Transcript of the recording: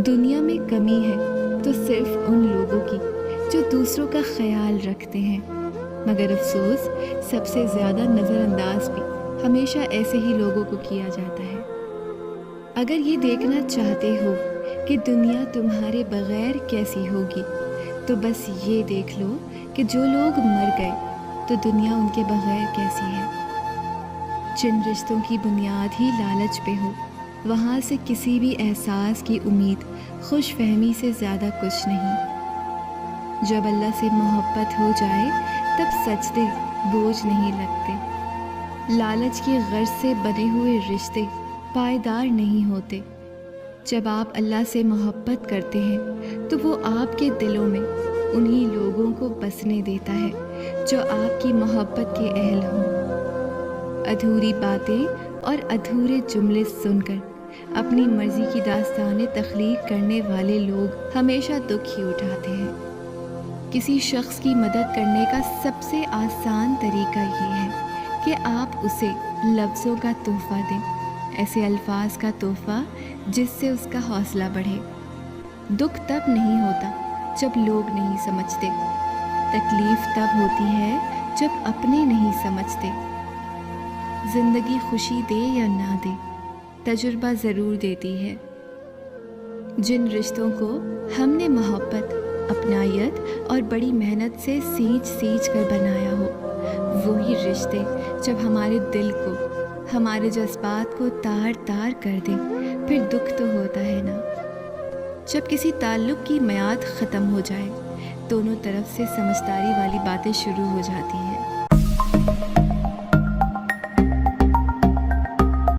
دنیا میں کمی ہے تو صرف ان لوگوں کی جو دوسروں کا خیال رکھتے ہیں، مگر افسوس سب سے زیادہ نظر انداز بھی ہمیشہ ایسے ہی لوگوں کو کیا جاتا ہے۔ اگر یہ دیکھنا چاہتے ہو کہ دنیا تمہارے بغیر کیسی ہوگی تو بس یہ دیکھ لو کہ جو لوگ مر گئے تو دنیا ان کے بغیر کیسی ہے۔ جن رشتوں کی بنیاد ہی لالچ پہ ہو، وہاں سے کسی بھی احساس کی امید خوش فہمی سے زیادہ کچھ نہیں۔ جب اللہ سے محبت ہو جائے تب سجدے بوجھ نہیں لگتے۔ لالچ کی غرض سے بنے ہوئے رشتے پائیدار نہیں ہوتے۔ جب آپ اللہ سے محبت کرتے ہیں تو وہ آپ کے دلوں میں انہی لوگوں کو بسنے دیتا ہے جو آپ کی محبت کے اہل ہوں۔ ادھوری باتیں اور ادھورے جملے سن کر اپنی مرضی کی داستانیں تخلیق کرنے والے لوگ ہمیشہ دکھ ہی اٹھاتے ہیں۔ کسی شخص کی مدد کرنے کا سب سے آسان طریقہ یہ ہے کہ آپ اسے لفظوں کا تحفہ دیں، ایسے الفاظ کا تحفہ جس سے اس کا حوصلہ بڑھے۔ دکھ تب نہیں ہوتا جب لوگ نہیں سمجھتے، تکلیف تب ہوتی ہے جب اپنے نہیں سمجھتے۔ زندگی خوشی دے یا نہ دے، تجربہ ضرور دیتی ہے۔ جن رشتوں کو ہم نے محبت، اپنائیت اور بڑی محنت سے سینچ کر بنایا ہو، وہی رشتے جب ہمارے دل کو، ہمارے جذبات کو تار تار کر دیں، پھر دکھ تو ہوتا ہے نا۔ جب کسی تعلق کی میعاد ختم ہو جائے، دونوں طرف سے سمجھداری والی باتیں شروع ہو جاتی ہیں۔